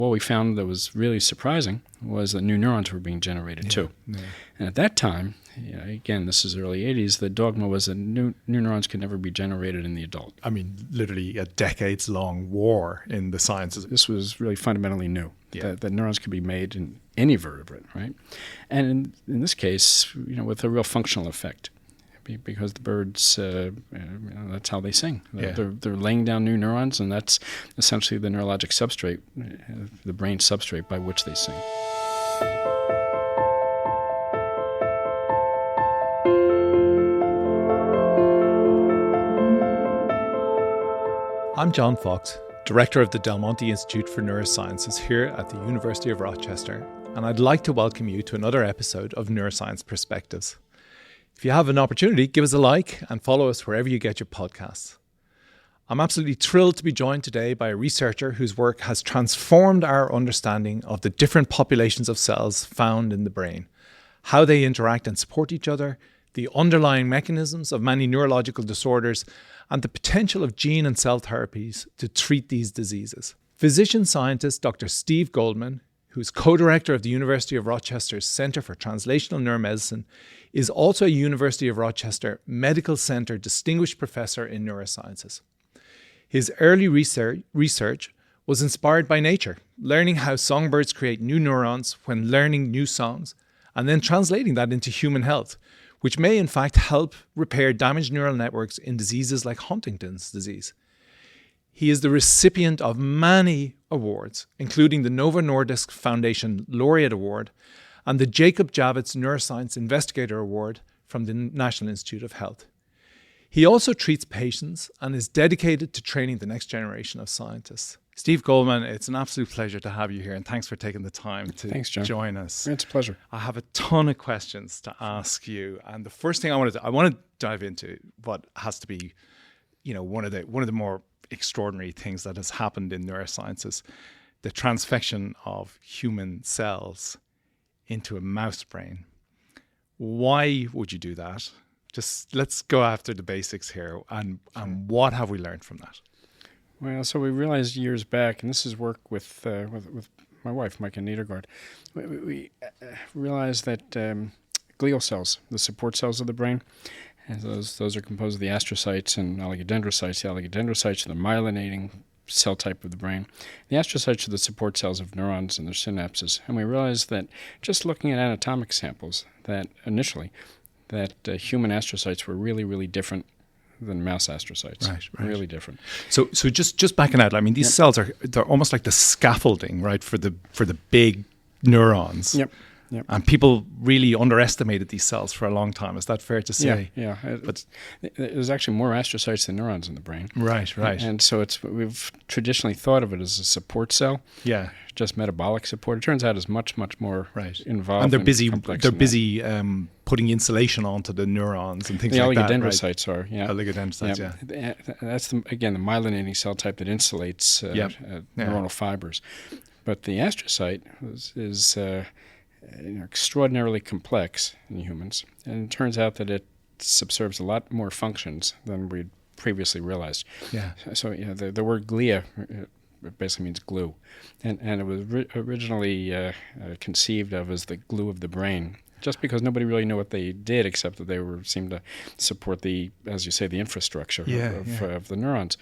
What we found that was really surprising was that new neurons were being generated too. Yeah. And at that time, again, this is early 80s, the dogma was that new neurons could never be generated in the adult. I mean, literally a decades-long war in the sciences. This was really fundamentally new, that neurons could be made in any vertebrate, right? And in this case, with a real functional effect. Because the birds, that's how they sing. They're laying down new neurons, and that's essentially the neurologic substrate, the brain substrate by which they sing. I'm John Fox, Director of the Del Monte Institute for Neurosciences here at the University of Rochester, and I'd like to welcome you to another episode of Neuroscience Perspectives. If you have an opportunity, give us a like and follow us wherever you get your podcasts. I'm absolutely thrilled to be joined today by a researcher whose work has transformed our understanding of the different populations of cells found in the brain, how they interact and support each other, the underlying mechanisms of many neurological disorders, and the potential of gene and cell therapies to treat these diseases. Physician scientist Dr. Steve Goldman, who's co-director of the University of Rochester's Center for Translational Neuromedicine, is also a University of Rochester Medical Center Distinguished Professor in Neurosciences. His early research was inspired by nature, learning how songbirds create new neurons when learning new songs, and then translating that into human health, which may in fact help repair damaged neural networks in diseases like Huntington's disease. He is the recipient of many awards, including the Novo Nordisk Foundation Laureate Award and the Jacob Javits Neuroscience Investigator Award from the National Institute of Health. He also treats patients and is dedicated to training the next generation of scientists. Steve Goldman, it's an absolute pleasure to have you here, and thanks for taking the time to join us. It's a pleasure. I have a ton of questions to ask you, and the first thing I want to dive into what has to be, one of the more extraordinary things that has happened in neurosciences, the transfection of human cells into a mouse brain. Why would you do that? Just let's go after the basics here, and what have we learned from that? Well, so we realized years back, and this is work with my wife, Micah Niedergaard, we realized that glial cells, the support cells of the brain, and those are composed of the astrocytes and oligodendrocytes. The oligodendrocytes are the myelinating cell type of the brain. The astrocytes are the support cells of neurons and their synapses. And we realized that just looking at anatomic samples, that initially, that human astrocytes were really, really different than mouse astrocytes. Right. Really different. So just backing out, I mean, these cells they're almost like the scaffolding, right, for the big neurons. Yep. And people really underestimated these cells for a long time. Is that fair to say? Yeah. But there's actually more astrocytes than neurons in the brain. Right. And so we've traditionally thought of it as a support cell. Yeah. Just metabolic support. It turns out it's much more involved. And they're busy. They're busy putting insulation onto the neurons and things like that. The oligodendrocytes are. Yeah. Oligodendrocytes. Yeah. That's the myelinating cell type that insulates neuronal fibers. But the astrocyte is extraordinarily complex in humans, and it turns out that it subserves a lot more functions than we'd previously realized. Yeah. So the word glia basically means glue, and it was originally conceived of as the glue of the brain, just because nobody really knew what they did, except that they seemed to support the, as you say, the infrastructure of the neurons.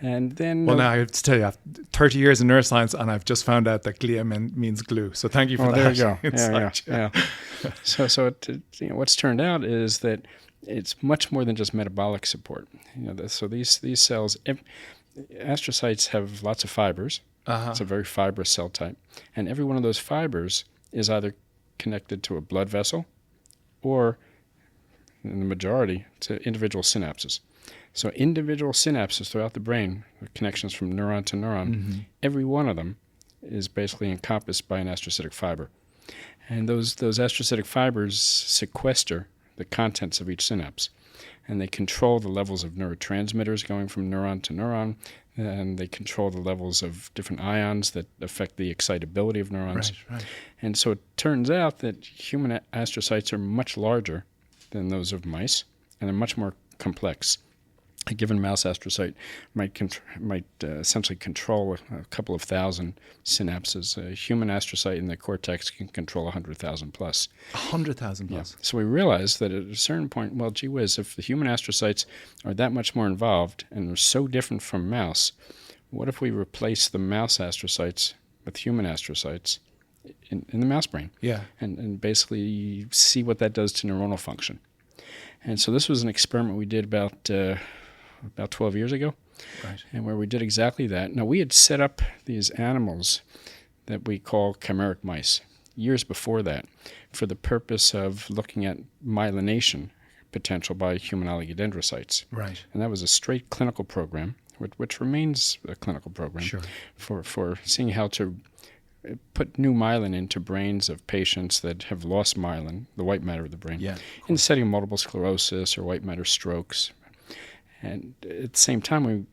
And then, now I have to tell you, I have 30 years in neuroscience, and I've just found out that glia means glue. So thank you for that. There you go. Yeah. So what's turned out is that it's much more than just metabolic support. So these cells, astrocytes have lots of fibers. It's a very fibrous cell type, and every one of those fibers is either connected to a blood vessel, or, in the majority, to individual synapses. So individual synapses throughout the brain, connections from neuron to neuron, every one of them is basically encompassed by an astrocytic fiber. And those astrocytic fibers sequester the contents of each synapse. And they control the levels of neurotransmitters going from neuron to neuron, and they control the levels of different ions that affect the excitability of neurons. Right. And so it turns out that human astrocytes are much larger than those of mice, and they're much more complex. a given mouse astrocyte might essentially control a couple of thousand synapses. A human astrocyte in the cortex can control 100,000 plus. 100,000 plus. Yeah. So we realized that at a certain point, well, gee whiz, if the human astrocytes are that much more involved and are so different from mouse, what if we replace the mouse astrocytes with human astrocytes in the mouse brain? Yeah. And basically see what that does to neuronal function. And so this was an experiment we did about 12 years ago, Right. and where we did exactly that. Now, we had set up these animals that we call chimeric mice years before that for the purpose of looking at myelination potential by human oligodendrocytes. Right. And that was a straight clinical program, which remains a clinical program Sure. for seeing how to put new myelin into brains of patients that have lost myelin, the white matter of the brain, in the setting of multiple sclerosis or white matter strokes. And at the same time, we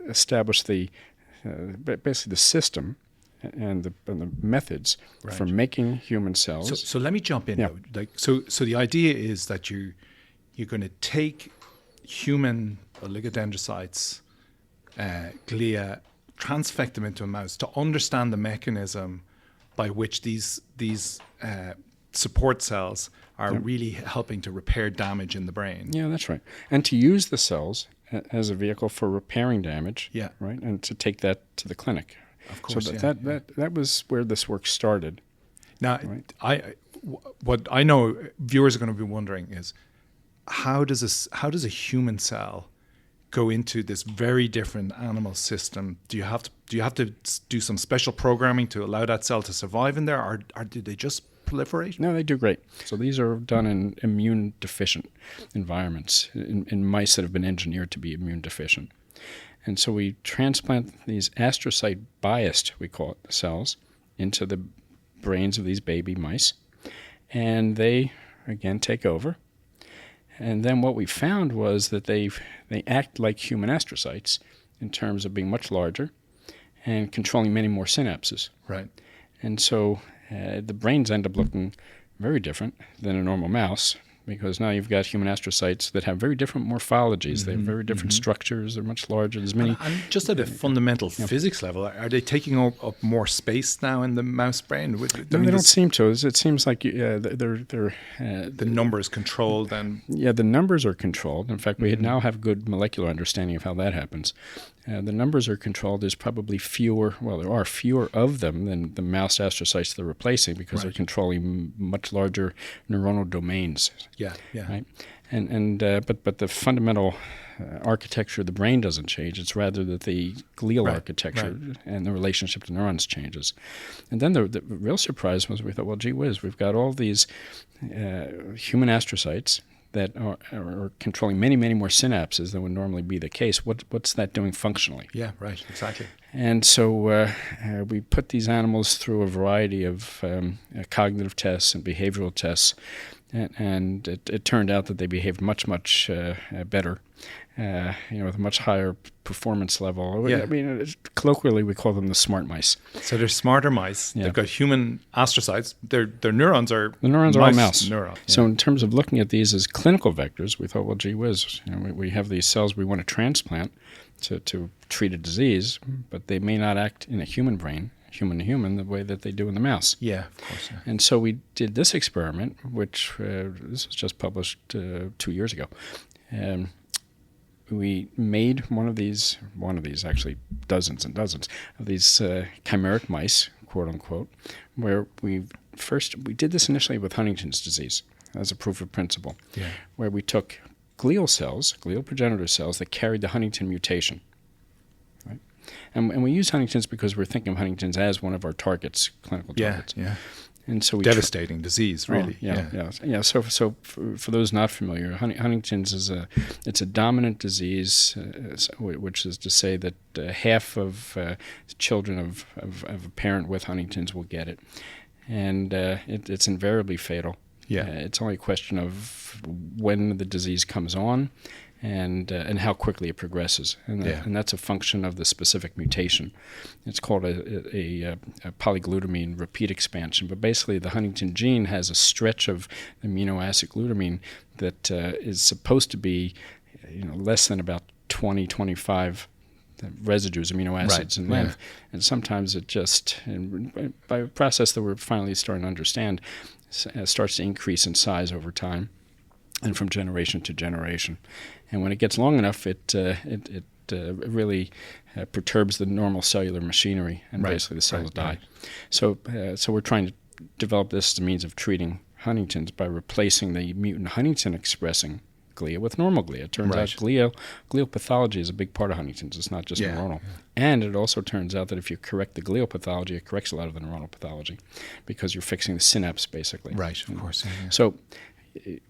established basically the system and the methods for making human cells. So let me jump in. Though. So the idea is that you're going to take human oligodendrocytes, glia, transfect them into a mouse to understand the mechanism by which these support cells are really helping to repair damage in the brain. Yeah, that's right. And to use the cells as a vehicle for repairing damage, Yeah. right, and to take that to the clinic. Of course, so that was where this work started. Now, what I know viewers are going to be wondering is how does a human cell go into this very different animal system? Do you have to do some special programming to allow that cell to survive in there, or do they just proliferate? No, they do great. So these are done in immune deficient environments, in mice that have been engineered to be immune deficient. And so we transplant these astrocyte biased, we call it, cells into the brains of these baby mice, and they again take over. And then what we found was that they act like human astrocytes in terms of being much larger and controlling many more synapses. Right. And so the brains end up looking very different than a normal mouse, because now you've got human astrocytes that have very different morphologies. They have very different structures. They're much larger. There's many. And just at a fundamental physics level, are they taking up more space now in the mouse brain? No, they don't seem to. It seems like they're the numbers controlled and the numbers are controlled. In fact, we now have good molecular understanding of how that happens. The numbers are controlled. There's probably there are fewer of them than the mouse astrocytes they're replacing, because they're controlling much larger neuronal domains. Yeah. Right? But the fundamental architecture of the brain doesn't change. It's rather that the glial architecture and the relationship to neurons changes. And then the real surprise was we thought, well, gee whiz, we've got all these human astrocytes that are controlling many, many more synapses than would normally be the case. What's that doing functionally? Yeah, right, exactly. And so we put these animals through a variety of cognitive tests and behavioral tests, and it turned out that they behaved much, much better, with a much higher performance level. Yeah. I mean, colloquially, we call them the smart mice. So they're smarter mice. Yeah. They've got human astrocytes. Their neurons are The neurons are all mouse. Neurons. So in terms of looking at these as clinical vectors, we thought, well, gee whiz, we have these cells we want to transplant to treat a disease, but they may not act in a human brain, human to human, the way that they do in the mouse. Yeah, of course. Yeah. And so we did this experiment, which this was just published 2 years ago. We made one of these, actually dozens and dozens of these chimeric mice, quote unquote, where we did this initially with Huntington's disease as a proof of principle, where we took glial progenitor cells that carried the Huntington mutation. Right? And we use Huntington's because we're thinking of Huntington's as one of our targets, clinical targets. Yeah. And so we devastating disease, really. So for those not familiar, Huntington's is a dominant disease, which is to say that half of children of a parent with Huntington's will get it, and it's invariably fatal. Yeah, it's only a question of when the disease comes on, and how quickly it progresses, and that's a function of the specific mutation. It's called a polyglutamine repeat expansion, but basically the Huntington gene has a stretch of amino acid glutamine that is supposed to be less than about 20, 25 residues, amino acids in length. And sometimes it just, and by a process that we're finally starting to understand, starts to increase in size over time and from generation to generation. And when it gets long enough, it really perturbs the normal cellular machinery, and basically the cells die. So we're trying to develop this as a means of treating Huntington's by replacing the mutant Huntington-expressing glia with normal glia. It turns out glial pathology is a big part of Huntington's. It's not just neuronal. And it also turns out that if you correct the glial pathology, it corrects a lot of the neuronal pathology because you're fixing the synapse, basically. Right, of course. Yeah. So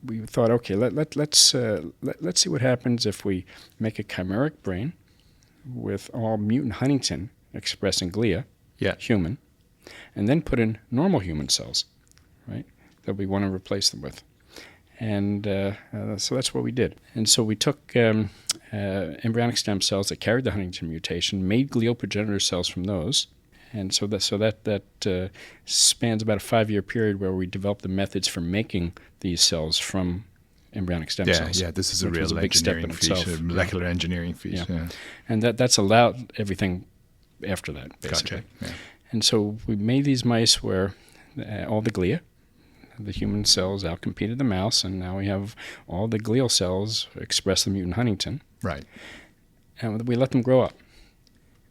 we thought, okay, let's see what happens if we make a chimeric brain with all mutant Huntington expressing glia, human, and then put in normal human cells, right, that we want to replace them with. And so that's what we did. And so we took embryonic stem cells that carried the Huntington mutation, made glial progenitor cells from those. And so that spans about a 5-year period where we developed the methods for making these cells from embryonic stem cells. Yeah, this is a real big step in feat, itself. a molecular engineering feat. Yeah. And that's allowed everything after that, basically. Gotcha. Yeah. And so we made these mice where all the glia, the human cells outcompeted the mouse, and now we have all the glial cells express the mutant Huntington. Right. And we let them grow up.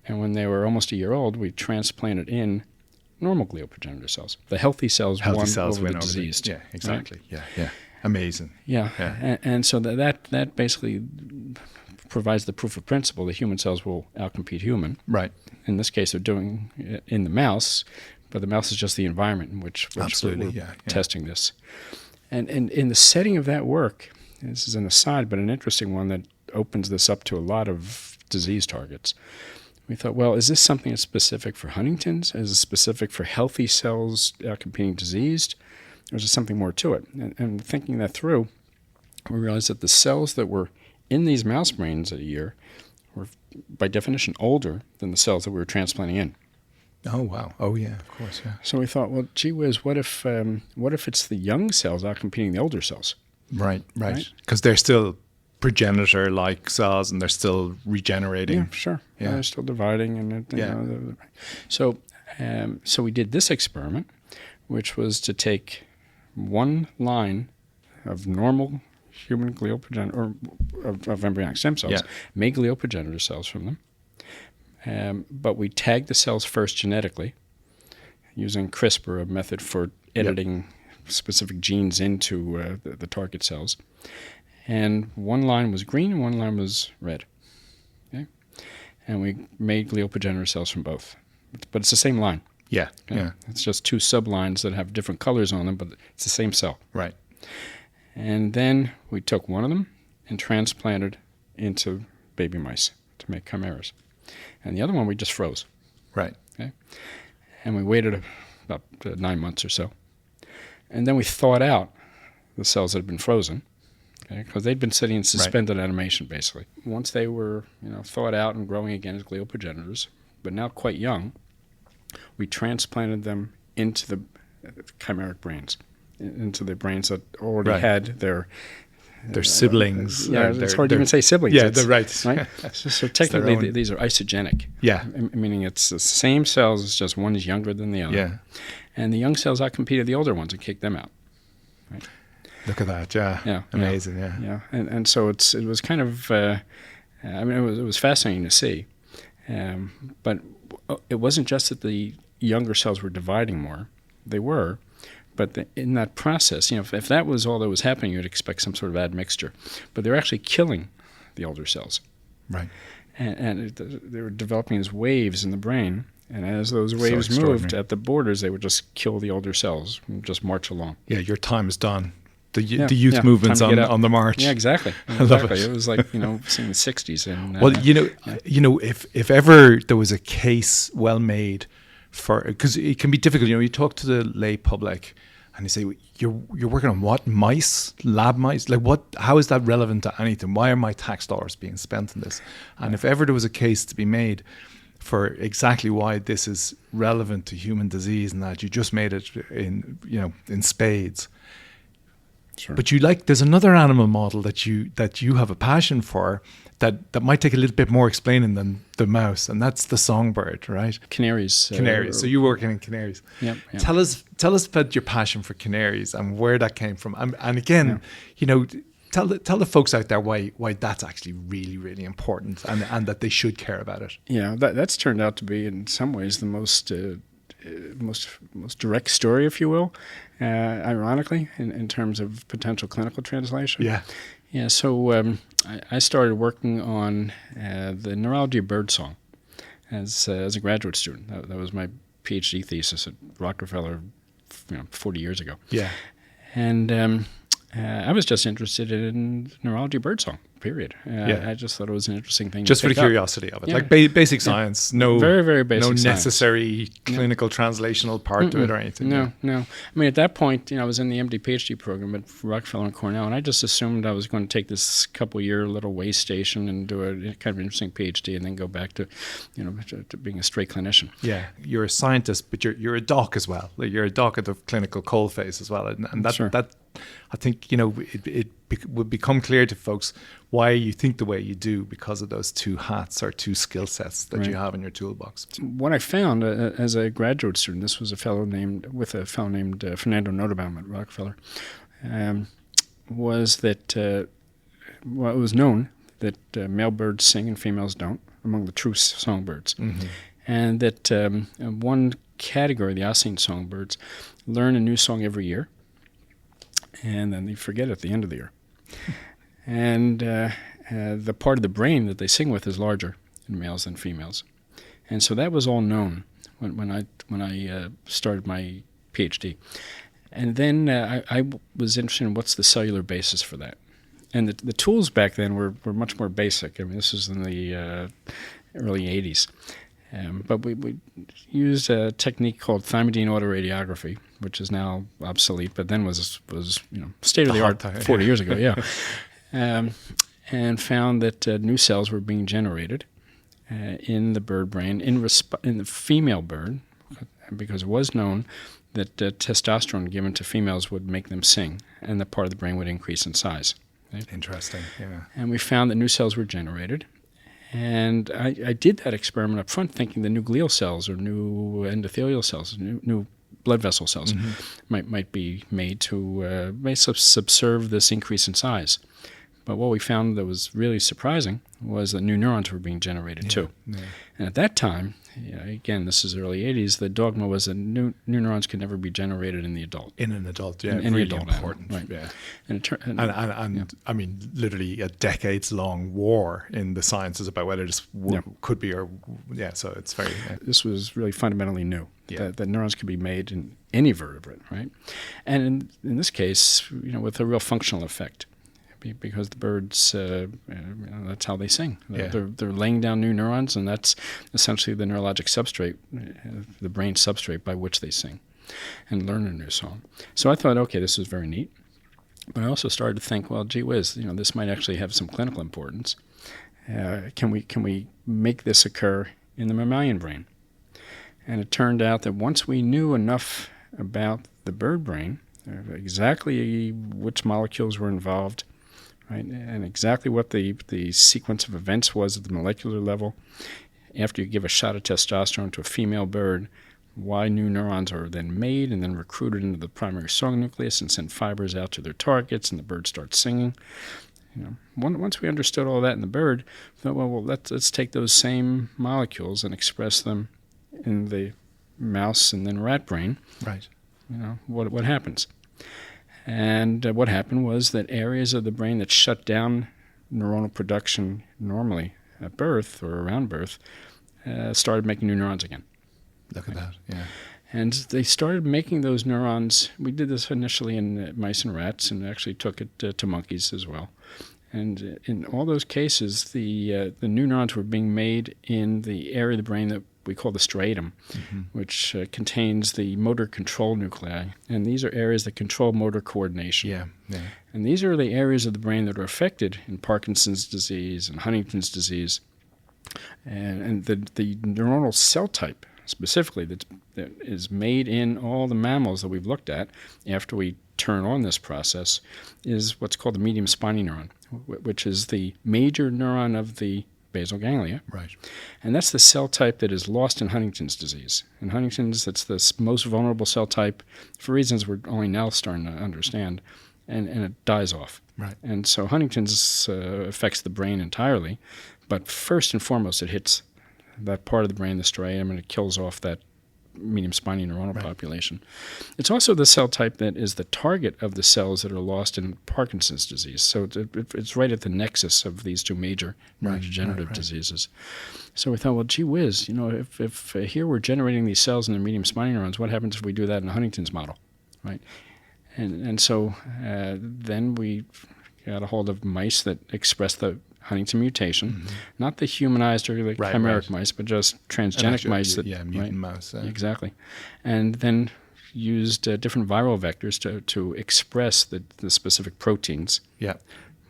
And when they were almost a year old, we transplanted in normal glial progenitor cells. The healthy cells won over the diseased. Yeah, exactly. Right? Yeah. Amazing. Yeah. And so that basically provides the proof of principle that human cells will outcompete human. Right. In this case, they're doing it in the mouse, but the mouse is just the environment in which we're testing this. And in the setting of that work, this is an aside, but an interesting one that opens this up to a lot of disease targets. We thought, well, is this something that's specific for Huntington's? Is it specific for healthy cells outcompeting diseased? Or is there something more to it? And thinking that through, we realized that the cells that were in these mouse brains at a year were, by definition, older than the cells that we were transplanting in. Oh, wow. Oh, yeah, of course, yeah. So we thought, well, gee whiz, what if it's the young cells outcompeting the older cells? Right. Because they're still progenitor-like cells, and they're still regenerating. Yeah, sure. Yeah. They're still dividing. So we did this experiment, which was to take one line of normal human glial progenitor, or of embryonic stem cells, make glial progenitor cells from them. But we tagged the cells first genetically using CRISPR, a method for editing specific genes into the target cells. And one line was green and one line was red. Okay? And we made glial progenitor cells from both. But it's the same line. Yeah. Okay? Yeah. It's just two sublines that have different colors on them, but it's the same cell. Right. And then we took one of them and transplanted into baby mice to make chimeras. And the other one we just froze. Right. Okay? And we waited about 9 months or so. And then we thawed out the cells that had been frozen, because they'd been sitting in suspended animation, basically. Once they were thawed out and growing again as glial progenitors, but now quite young, we transplanted them into the chimeric brains, into the brains that already had their siblings. It's hard to even say siblings. Yeah, they're right. So technically, these are isogenic. Yeah. Meaning it's the same cells, it's just one is younger than the other. Yeah. And the young cells outcompeted the older ones and kicked them out. Right? Look at that, yeah. Amazing, yeah. And so it was kind of, it was fascinating to see. But it wasn't just that the younger cells were dividing more. They were. But in that process, if that was all that was happening, you'd expect some sort of admixture. But they're actually killing the older cells. Right. And they were developing these waves in the brain. And as those waves moved at the borders, they would just kill the older cells and just march along. Yeah, your time is done. The youth movement's on the march. Yeah, exactly. I love it. It was like, seeing the 60s. And, well, if ever there was a case well made for, because it can be difficult, you talk to the lay public and you say, you're working on what? Mice? Lab mice? Like what? How is that relevant to anything? Why are my tax dollars being spent on this? And if ever there was a case to be made for exactly why this is relevant to human disease and that you just made it in spades, Sure. But there's another animal model that you have a passion for that might take a little bit more explaining than the mouse, and that's the songbird, right? Canaries. Canaries. So you're working in canaries. Yep. Tell us about your passion for canaries and where that came from. And again, tell the folks out there why that's actually really, really important and that they should care about it. Yeah, that's turned out to be in some ways the most direct story, if you will, ironically, in terms of potential clinical translation. Yeah. Yeah, so I started working on the neurology of birdsong as a graduate student. That was my PhD thesis at Rockefeller 40 years ago. Yeah. And I was just interested in neurology of birdsong, period. I just thought it was an interesting thing just to for the pick up. curiosity of it. Yeah. Like basic science, no very, very basic no science. necessary clinical translational part to it or anything. No. I mean, at that point, I was in the MD PhD program at Rockefeller and Cornell, and I just assumed I was going to take this couple-year little way station and do a kind of interesting PhD, and then go back to, to being a straight clinician. Yeah, you're a scientist, but you're a doc as well. Like you're a doc at the clinical coalface as well, and that Sure. that I think it would become clear to folks why you think the way you do because of those two hats or two skill sets that you have in your toolbox. What I found as a graduate student, this was a fellow named Fernando Notebaum at Rockefeller, was that it was known that male birds sing and females don't among the true songbirds, Mm-hmm. and that one category, the Oscine songbirds, learn a new song every year, and then they forget at the end of the year. And the part of the brain that they sing with is larger in males than females. And so that was all known when I started my PhD. And then I was interested in what's the cellular basis for that. And the tools back then were much more basic. I mean, this was in the early 80s. But we used a technique called thymidine autoradiography, which is now obsolete, but then was state of the art 40 years ago. Yeah, and found that new cells were being generated in the bird brain in the female bird, because it was known that testosterone given to females would make them sing, and the part of the brain would increase in size. Right? Interesting. Yeah. And we found that new cells were generated. And I did that experiment up front thinking the new glial cells or new endothelial cells, new blood vessel cells, might be made to subserve this increase in size. But what we found that was really surprising was that new neurons were being generated too. Yeah. And at that time, again, this is early 80s, the dogma was that new neurons could never be generated in the adult. In an adult, yeah. In any really adult important. Animal, right. Yeah. And I mean, literally a decades-long war in the sciences about whether this could be so it's very... Yeah. This was really fundamentally new, yeah. that neurons could be made in any vertebrate, right? And in this case, with a real functional effect. Because the birds, that's how they sing. Yeah. They're laying down new neurons, and that's essentially the neurologic substrate, the brain substrate by which they sing and learn a new song. So I thought, okay, this is very neat. But I also started to think, well, gee whiz, this might actually have some clinical importance. Can we make this occur in the mammalian brain? And it turned out that once we knew enough about the bird brain, exactly which molecules were involved, right, and exactly what the sequence of events was at the molecular level, after you give a shot of testosterone to a female bird, why new neurons are then made and then recruited into the primary song nucleus and send fibers out to their targets, and the bird starts singing. Once we understood all that in the bird, we thought, well, let's take those same molecules and express them in the mouse and then rat brain. Right. What happens? And what happened was that areas of the brain that shut down neuronal production normally at birth or around birth started making new neurons again. Look at that, yeah. And they started making those neurons. We did this initially in mice and rats, and actually took it to monkeys as well. And in all those cases, the new neurons were being made in the area of the brain that we call the striatum, which contains the motor control nuclei. And these are areas that control motor coordination. Yeah. And these are the areas of the brain that are affected in Parkinson's disease and Huntington's disease. And the neuronal cell type specifically that is made in all the mammals that we've looked at after we turn on this process is what's called the medium spiny neuron, which is the major neuron of the basal ganglia. Right. And that's the cell type that is lost in Huntington's disease. In Huntington's, it's the most vulnerable cell type for reasons we're only now starting to understand, and it dies off. Right. And so Huntington's affects the brain entirely, but first and foremost, it hits that part of the brain, the striatum, and it kills off that medium spiny neuronal population. It's also the cell type that is the target of the cells that are lost in Parkinson's disease. So it's right at the nexus of these two major neurodegenerative diseases. So we thought, well, gee whiz, if here we're generating these cells in the medium spiny neurons, what happens if we do that in a Huntington's model, right? And so then we got a hold of mice that express the Huntington mutation, not the humanized or the chimeric mice, but just transgenic mice. Mutant mouse. Exactly. And then used different viral vectors to express the specific proteins. Yeah.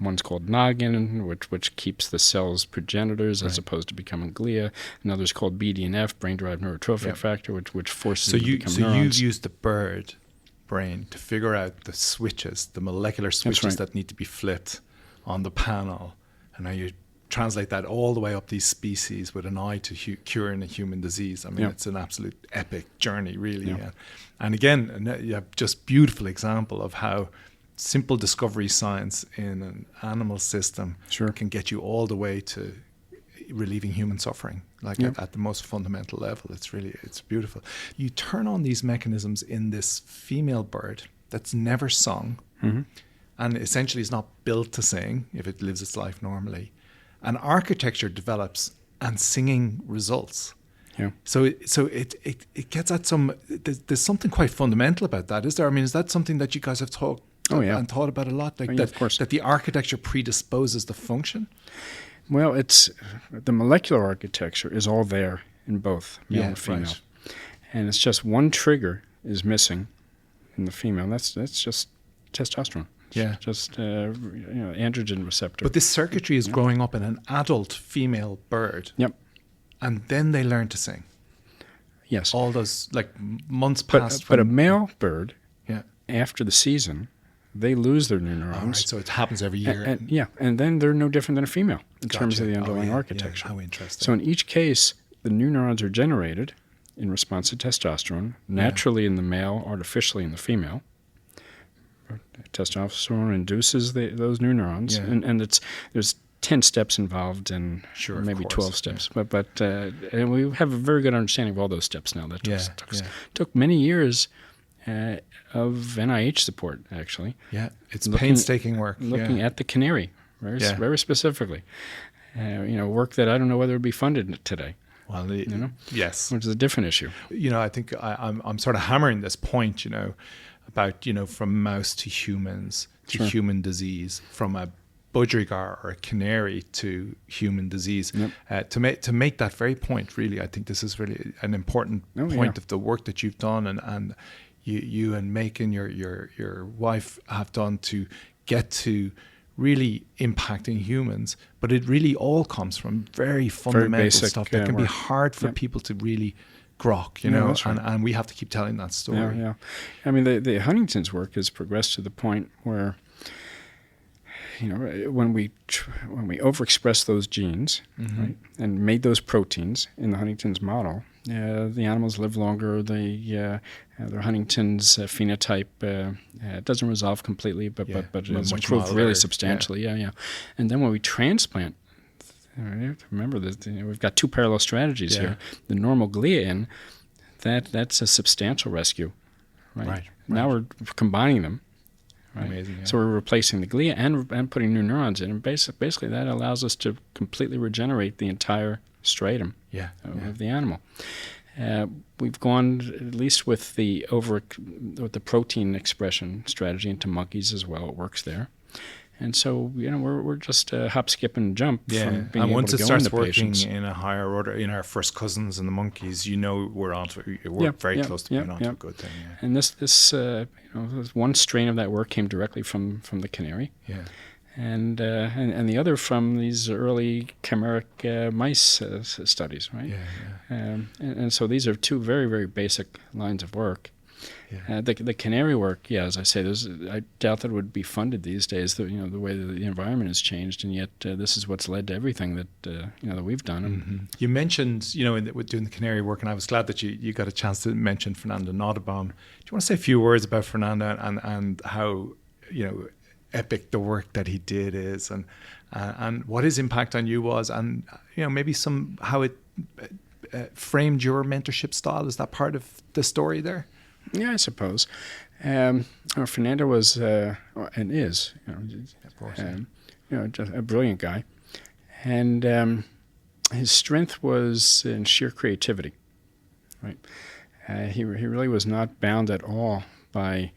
One's called noggin, which keeps the cell's progenitors as opposed to becoming glia. Another's called BDNF, brain-derived neurotrophic factor, which forces them to become neurons. You've used the bird brain to figure out the switches, the molecular switches that need to be flipped on the panel. And now you translate that all the way up these species with an eye to curing a human disease. I mean, it's an absolute epic journey, really. Yeah. And again, you have just beautiful example of how simple discovery science in an animal system can get you all the way to relieving human suffering, at the most fundamental level. It's beautiful. You turn on these mechanisms in this female bird that's never sung, and essentially is not built to sing if it lives its life normally. And architecture develops and singing results. Yeah. So it gets at there's something quite fundamental about that, is there? I mean, is that something that you guys have talked and thought about a lot? Of course. That the architecture predisposes the function? Well, it's the molecular architecture is all there in both male and female. Right. And it's just one trigger is missing in the female. That's just testosterone. Just androgen receptor. But this circuitry is growing up in an adult female bird. Yep. And then they learn to sing. Yes. All those months past. But a male bird, after the season, they lose their new neurons. Right, so it happens every year. And then they're no different than a female in terms of the underlying architecture. How interesting. So in each case, the new neurons are generated in response to testosterone, naturally in the male, artificially in the female. Testosterone induces those new neurons, and there's 10 steps involved and maybe 12 steps. Yeah. But and we have a very good understanding of all those steps now. That took many years of NIH support, actually. Yeah, it's painstaking work. Looking at the canary, very specifically. Work that I don't know whether it would be funded today. Well, yes. Which is a different issue. I think I'm sort of hammering this point, about, from mouse to humans to human disease, from a budgerigar or a canary to human disease. Yep. To make that very point, really, I think this is really an important point of the work that you've done and you and Macon, your wife, have done to get to really impacting humans. But it really all comes from very fundamental basic stuff that can be hard for people to really grok, and we have to keep telling that story. Yeah. I mean, the Huntington's work has progressed to the point where, when we overexpress those genes, right, and made those proteins in the Huntington's model, the animals live longer. Their Huntington's phenotype doesn't resolve completely, but it is improved really substantially. Yeah. And then when we transplant, remember that we've got two parallel strategies here. The normal glia that's a substantial rescue, right? Now we're combining them. Right? Amazing, So we're replacing the glia and putting new neurons in, and basically that allows us to completely regenerate the entire striatum of the animal. We've gone at least with the protein expression strategy into monkeys as well. It works there. And so, we're just hop, skip, and jump from being able to go into patients. And once it starts working in a higher order, in our first cousins and the monkeys, we're onto it. We're very close to being onto a good thing. Yeah. And this one strain of that work came directly from the canary. Yeah. and the other from these early chimeric mice studies, right? And so these are two very, very basic lines of work. The canary work, as I say, I doubt that it would be funded these days. The way that the environment has changed, and yet this is what's led to everything that that we've done. Mm-hmm. You mentioned, with doing the canary work, and I was glad that you got a chance to mention Fernando Nottebohm. Do you want to say a few words about Fernando and how epic the work that he did is, and what his impact on you was, and maybe how it framed your mentorship style? Is that part of the story there? Yeah, I suppose. Fernando was and is, of course, just a brilliant guy, and his strength was in sheer creativity. Right, he really was not bound at all by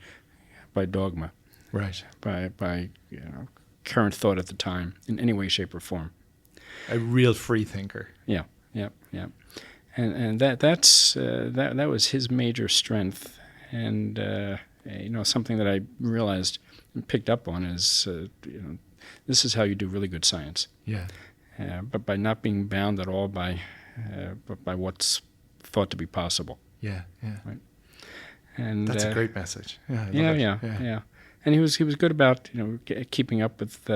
dogma, right? By current thought at the time in any way, shape, or form. A real free thinker. Yeah. And that was his major strength, and something that I realized and picked up on is this is how you do really good science. Yeah. But by not being bound at all by what's thought to be possible. Yeah. Right. And that's a great message. Yeah. And he was good about keeping up with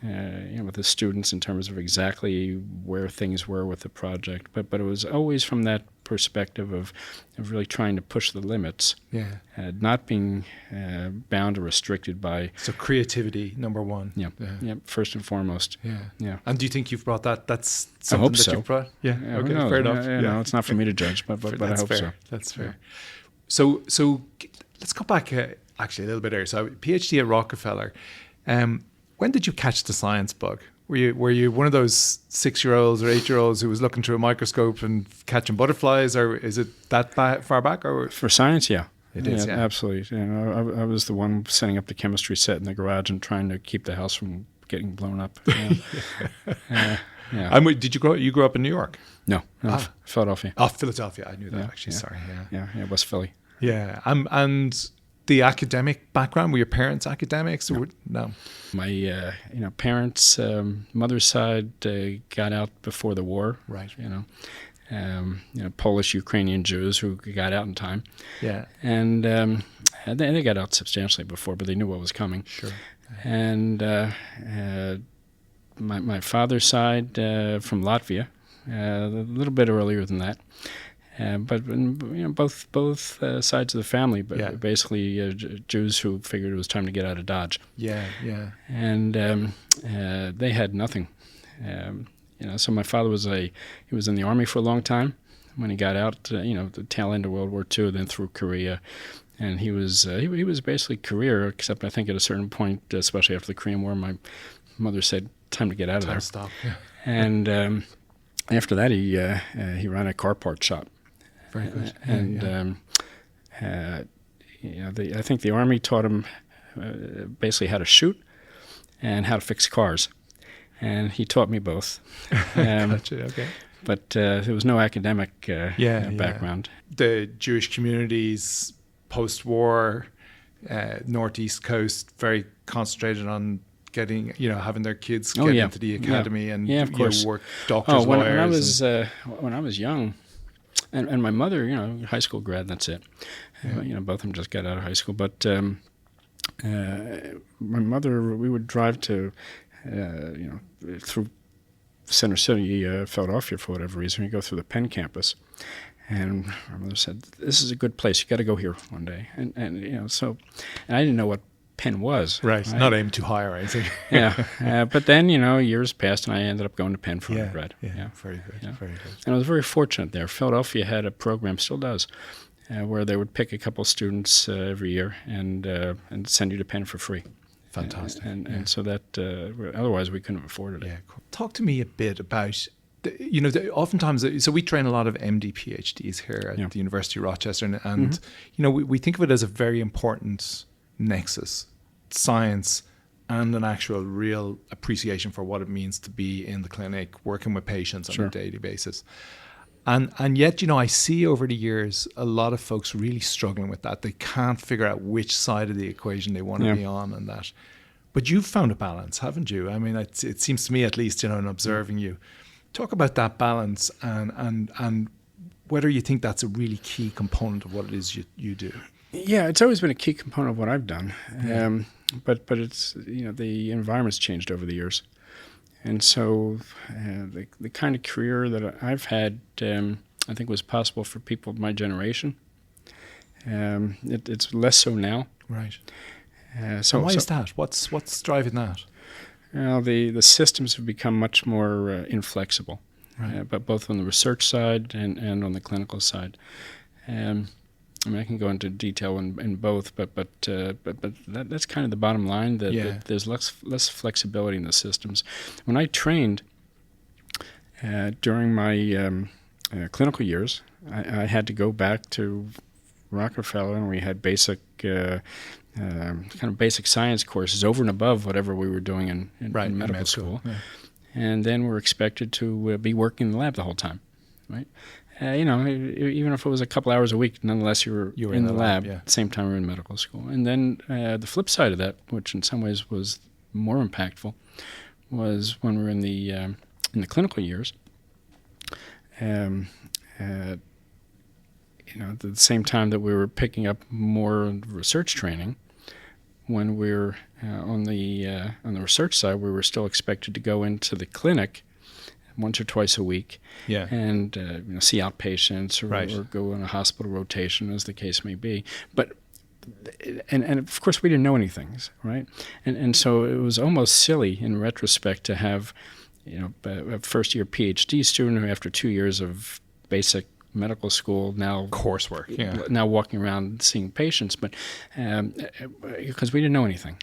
with the students in terms of exactly where things were with the project, but it was always from that perspective of really trying to push the limits, not being bound or restricted by. So creativity, number one. Yeah, first and foremost. Yeah. And do you think you've brought that? That's something that you've brought. Yeah. Okay. Fair enough. No, it's not for me to judge, but I hope fair. so. That's fair. So let's go back actually a little bit earlier. So PhD at Rockefeller. When did you catch the science bug? Were you one of those 6-year-olds or 8-year-olds who was looking through a microscope and catching butterflies, or is it that far back? Or for science, yeah, it is. Yeah, absolutely. I was the one setting up the chemistry set in the garage and trying to keep the house from getting blown up. Yeah. Did you grow up in New York? No, Philadelphia. Oh, Philadelphia. I knew that actually. Sorry. Yeah, West Philly. Yeah, and the academic background, were your parents academics? Or no? My parents, mother's side, got out before the war. Right. Polish, Ukrainian Jews who got out in time. Yeah. And they got out substantially before, but they knew what was coming. Sure. And my father's side from Latvia, a little bit earlier than that. But both sides of the family, but basically Jews who figured it was time to get out of Dodge. Yeah. And they had nothing. So my father he was in the Army for a long time. When he got out, the tail end of World War II, then through Korea, and he was basically career. Except I think at a certain point, especially after the Korean War, my mother said, "Time to get out of there." Stop. Yeah. And after that, he ran a car part shop. Very good. And I think the Army taught him basically how to shoot and how to fix cars, and he taught me both. Gotcha. Okay. But there was no academic background. The Jewish communities post-war, northeast coast, very concentrated on getting, having their kids get into the academy and of course. Work doctors, lawyers. When I was young. And my mother, high school grad, that's it. Yeah. Both of them just got out of high school. But my mother, we would drive to, through Center City, Philadelphia, for whatever reason. We go through the Penn campus. And my mother said, "This is a good place. You got to go here one day." And I didn't know what Penn was. Right. Not aim too high or anything. But then, years passed and I ended up going to Penn for undergrad. Yeah. Very good. Yeah. Very good. And I was very fortunate there. Philadelphia had a program, still does, where they would pick a couple students every year and send you to Penn for free. Fantastic. And so that, otherwise we couldn't have afforded it. Yeah. Cool. Talk to me a bit about, oftentimes, so we train a lot of MD PhDs here at the University of Rochester, and we think of it as a very important nexus, science and an actual real appreciation for what it means to be in the clinic, working with patients on a daily basis. And yet, I see over the years a lot of folks really struggling with that. They can't figure out which side of the equation they want to be on, and that. But you've found a balance, haven't you? I mean, it seems to me, at least, in observing you. Talk about that balance and whether you think that's a really key component of what it is you do. Yeah, it's always been a key component of what I've done. Yeah. But it's, the environment's changed over the years. And so the kind of career that I've had, I think was possible for people of my generation. It's less so now. Right. So why is that? What's driving that? The systems have become much more inflexible, right. But both on the research side and on the clinical side. I mean, I can go into detail in both, but that's kind of the bottom line. That there's less flexibility in the systems. When I trained during my clinical years, I had to go back to Rockefeller, and we had basic kind of basic science courses over and above whatever we were doing in medical school. Yeah. And then we're expected to be working in the lab the whole time, right? Even if it was a couple hours a week, nonetheless you were in the lab at the same time we were in medical school. And then the flip side of that, which in some ways was more impactful, was when we were in the clinical years. At the same time that we were picking up more research training, when we were on the research side, we were still expected to go into the clinic once or twice a week, and see outpatients or go on a hospital rotation, as the case may be. But and of course we didn't know anything, right? And so it was almost silly in retrospect to have a first year PhD student who, after 2 years of basic medical school, now coursework, now walking around seeing patients, but because we didn't know anything.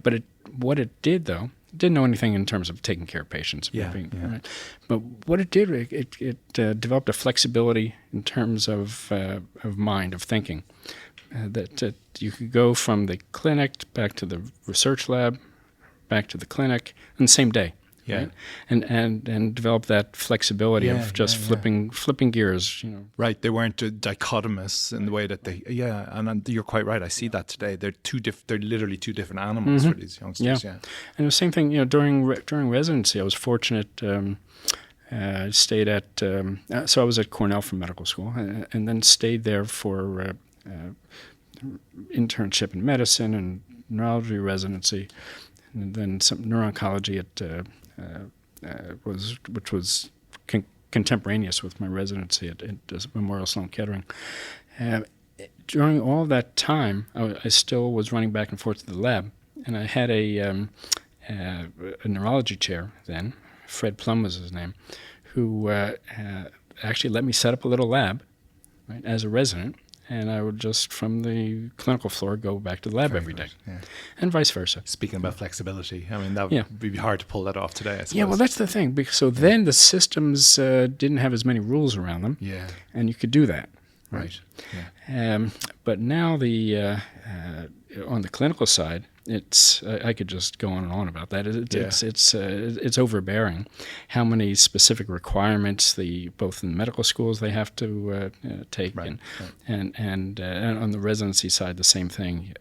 But what it did, though, it didn't know anything in terms of taking care of patients. Right? But what it did, it developed a flexibility in terms of mind, of thinking, that you could go from the clinic back to the research lab, back to the clinic on the same day. Right? And develop that flexibility of just flipping gears. Right, they weren't dichotomous in the way that they. And you're quite right. I see that today. They're They're literally two different animals for these youngsters. Yeah, and the same thing. During residency, I was fortunate. I stayed at. So I was at Cornell for medical school, and then stayed there for internship in medicine and neurology residency, and then some neuro-oncology at. Which was contemporaneous with my residency at Memorial Sloan Kettering. During all that time, I still was running back and forth to the lab, and I had a neurology chair then. Fred Plum was his name, who actually let me set up a little lab, right, as a resident. And I would just, from the clinical floor, go back to the lab every day, and vice versa. Speaking about flexibility, I mean, that would be hard to pull that off today, I suppose. Yeah, well, that's the thing. So then the systems didn't have as many rules around them, and you could do that. Right. But now on the clinical side, it's I could just go on and on about that. It's overbearing how many specific requirements both in medical schools they have to take, and on the residency side the same thing.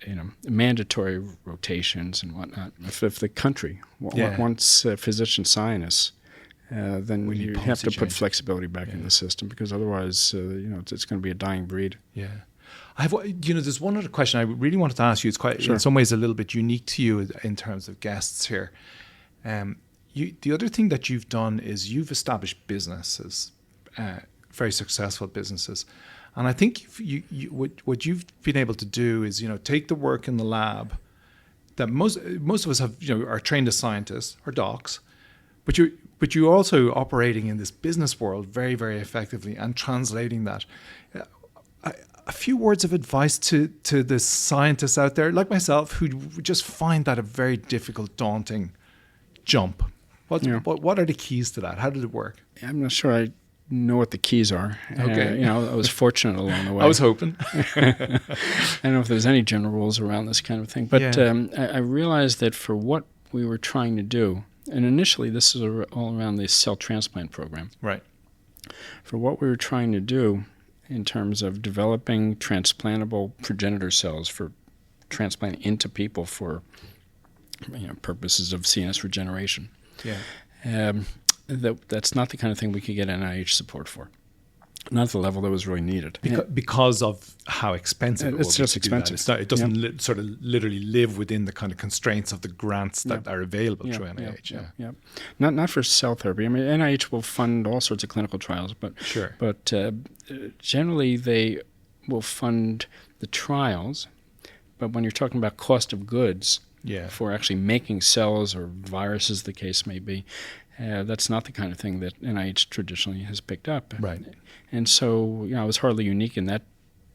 Mandatory rotations and whatnot. If the country wants physician scientists, then you have to put flexibility back in the system, because otherwise, it's going to be a dying breed. Yeah. There's one other question I really wanted to ask you. It's quite, in some ways, a little bit unique to you in terms of guests here. The other thing that you've done is you've established businesses, very successful businesses, and I think what you've been able to do is take the work in the lab that most of us have are trained as scientists or docs, but you're also operating in this business world very, very effectively and translating that. A few words of advice to the scientists out there, like myself, who just find that a very difficult, daunting jump. What are the keys to that? How did it work? I'm not sure I know what the keys are. Okay. I was fortunate along the way. I was hoping. I don't know if there's any general rules around this kind of thing, but I realized that for what we were trying to do, and initially this is all around the cell transplant program. Right. For what we were trying to do in terms of developing transplantable progenitor cells for transplant into people for purposes of CNS regeneration. Yeah. That's not the kind of thing we could get NIH support for. Not at the level that was really needed. Because of how expensive it it's will be just to do expensive. that. It doesn't sort of literally live within the kind of constraints of the grants that are available through NIH. Yeah. Not for cell therapy. I mean, NIH will fund all sorts of clinical trials, but generally they will fund the trials. But when you're talking about cost of goods for actually making cells or viruses, the case may be, that's not the kind of thing that NIH traditionally has picked up. Right. And so, I was hardly unique in that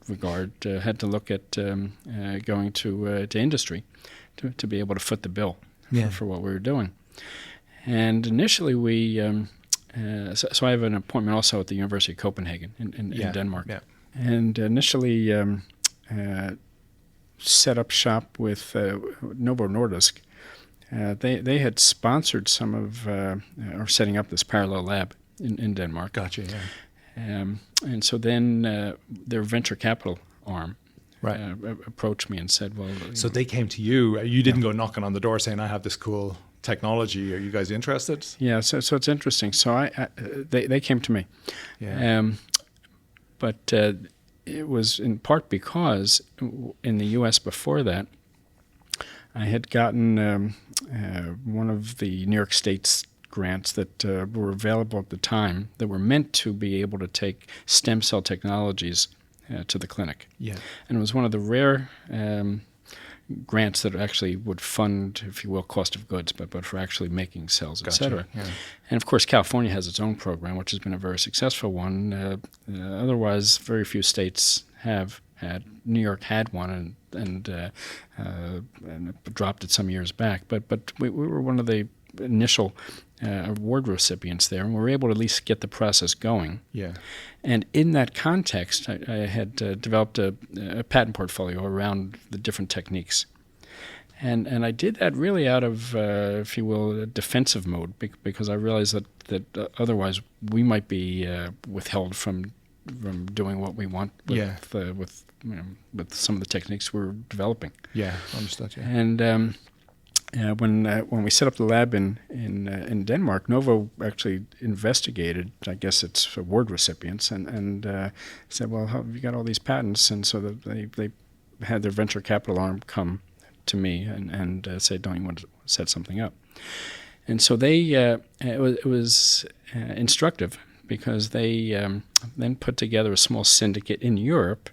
regard. Had to look at going to industry to be able to foot the bill for what we were doing. And initially, so I have an appointment also at the University of Copenhagen in Denmark. Yeah. And initially set up shop with Novo Nordisk. They had sponsored some of, or setting up this parallel lab in Denmark. Gotcha, yeah. And so then their venture capital arm approached me and said, well... So they came to you. You didn't go knocking on the door saying, I have this cool technology. Are you guys interested? Yeah, so it's interesting. So they came to me. Yeah. But it was in part because in the U.S. before that, I had gotten one of the New York State's grants that were available at the time that were meant to be able to take stem cell technologies to the clinic. Yeah. And it was one of the rare grants that actually would fund, if you will, cost of goods, but for actually making cells, et cetera. Yeah. And of course, California has its own program, which has been a very successful one. Otherwise, very few states have had. New York had one and dropped it some years back. But we were one of the initial award recipients there, and we were able to at least get the process going. Yeah. And in that context, I had developed a patent portfolio around the different techniques. And I did that really out of, if you will, a defensive mode, because I realized that otherwise we might be withheld from doing what we want with some of the techniques we're developing. Yeah, understood. Yeah. And when we set up the lab in Denmark, Novo actually investigated, I guess it's award recipients, and said, well, have you got all these patents? And so that they had their venture capital arm come to me and say, don't you want to set something up? And so it was instructive, because they then put together a small syndicate in Europe.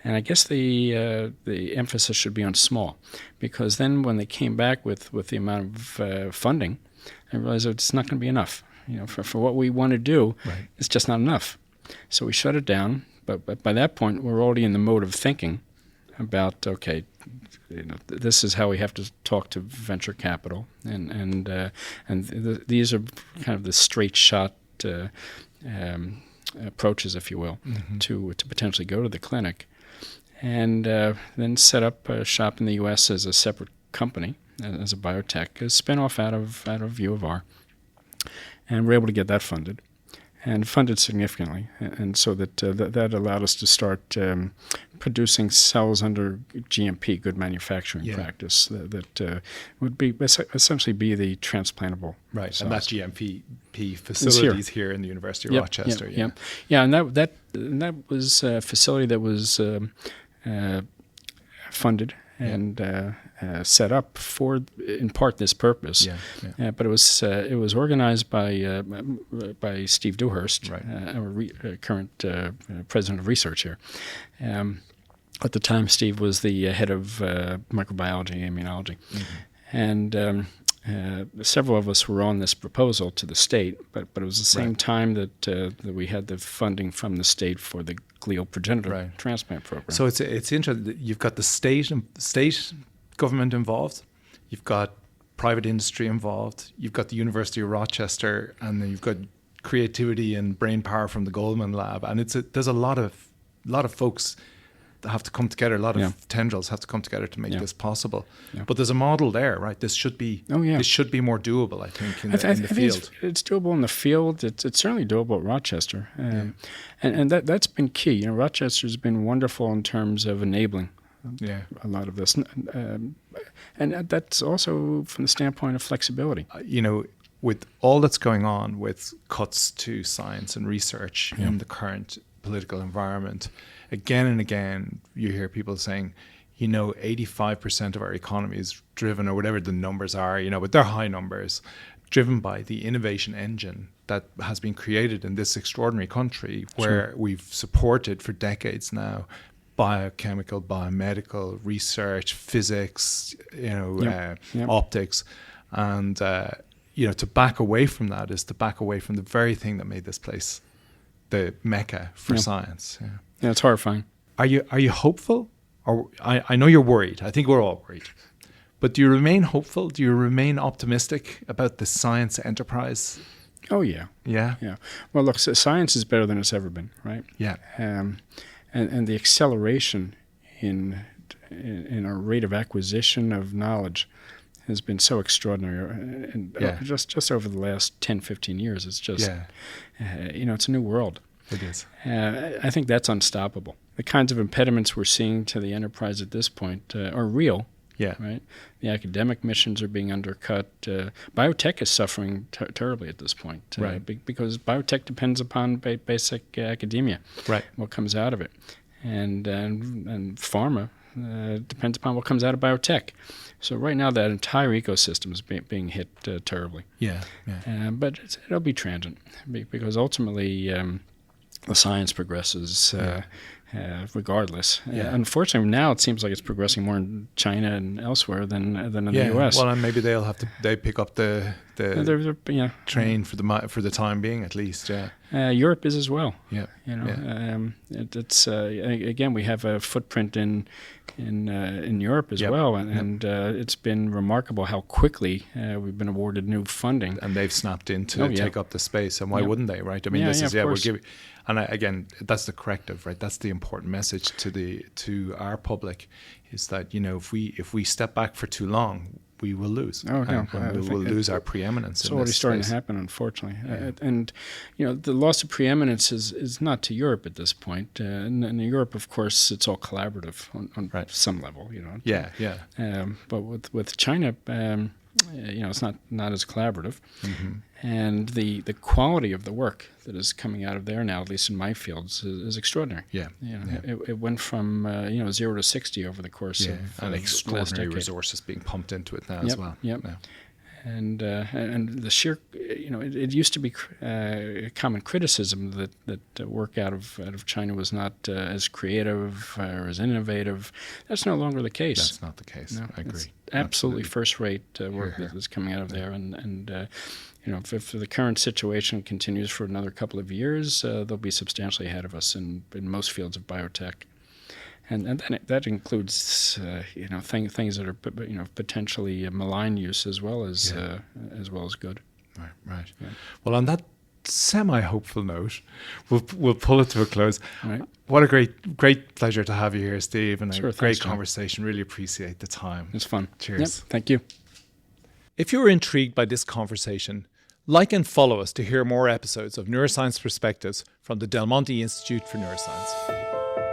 And I guess the emphasis should be on small, because then when they came back with the amount of funding, I realized it's not going to be enough. For what we want to do, it's just not enough. So we shut it down. But by that point, we're already in the mode of thinking about, okay, this is how we have to talk to venture capital, and these are kind of the straight shot approaches, if you will, to potentially go to the clinic. And then set up a shop in the U.S. as a separate company, as a biotech, a spin-off out of U of R. And we're able to get that funded, and funded significantly. And so that allowed us to start producing cells under GMP, good manufacturing practice, that would be essentially be the transplantable cells. And that's GMP facilities here in the University of Rochester. Yeah, and that was a facility that was funded and set up for, in part, this purpose. But it was organized by Steve Dewhurst, our current president of research here. At the time, Steve was the head of microbiology and immunology, and several of us were on this proposal to the state. But it was the same time that we had the funding from the state for the glial progenitor transplant program. So it's interesting that you've got the state government involved, you've got private industry involved, you've got the University of Rochester, and then you've got creativity and brain power from the Goldman lab, and there's a lot of folks that have to come together, a lot of tendrils have to come together to make this possible. But there's a model there, right? This should be this should be more doable, I think, in the field. It's doable in the field. It's certainly doable at Rochester, and that's been key. Rochester's been wonderful in terms of enabling a lot of this. And that's also from the standpoint of flexibility. With all that's going on with cuts to science and research in the current political environment, again and again, you hear people saying, 85% of our economy is driven, or whatever the numbers are, but they're high numbers, driven by the innovation engine that has been created in this extraordinary country where we've supported for decades now biochemical, biomedical research, physics, optics. And, to back away from that is to back away from the very thing that made this place the mecca for science. Yeah, it's horrifying. Are you hopeful? Or I know you're worried. I think we're all worried. But do you remain hopeful? Do you remain optimistic about the science enterprise? Oh, yeah. Yeah? Yeah. Well, look, science is better than it's ever been, right? Yeah. And the acceleration in our rate of acquisition of knowledge has been so extraordinary. And just over the last 10, 15 years, it's just, it's a new world. It is. I think that's unstoppable. The kinds of impediments we're seeing to the enterprise at this point are real. Yeah. Right. The academic missions are being undercut. Biotech is suffering terribly at this point. Right. Because biotech depends upon basic academia. Right. What comes out of it, and pharma depends upon what comes out of biotech. So right now, that entire ecosystem is being hit terribly. Yeah. Yeah. But it'll be transient because ultimately the science progresses. Regardless. Unfortunately, now it seems like it's progressing more in China and elsewhere than in the U.S. Well, and maybe they pick up the train for the time being, at least. Yeah. Europe is as well. Yeah. It's again, we have a footprint in Europe as well, and it's been remarkable how quickly we've been awarded new funding, and they've snapped in to take up the space. And why wouldn't they? Right? I mean, we're giving. And again, that's the corrective, right? That's the important message to our public, is that if we step back for too long, we will lose. Oh, no. And we'll lose our preeminence. It's already starting to happen, unfortunately. And the loss of preeminence is not to Europe at this point. In Europe, of course, it's all collaborative on some level. Yeah. But with China, it's not as collaborative. Mm-hmm. And the quality of the work that is coming out of there now, at least in my fields, is extraordinary. Yeah. It went from 0 to 60 over the course of and extraordinary last resources being pumped into it now as well. Yep. Yeah. And the sheer, it used to be a common criticism that work out of China was not as creative or as innovative. That's no longer the case. That's not the case. No, I agree. It's absolutely first-rate work that is coming out of there, and if the current situation continues for another couple of years, they'll be substantially ahead of us in most fields of biotech. And then that includes things that are potentially malign use as well as good. Right. Yeah. Well, on that semi-hopeful note, we'll pull it to a close. Right. What a great pleasure to have you here, Steve, and sure, a great thanks, conversation. Really appreciate the time. It's fun. Cheers. Yep, thank you. If you were intrigued by this conversation, like and follow us to hear more episodes of Neuroscience Perspectives from the Del Monte Institute for Neuroscience.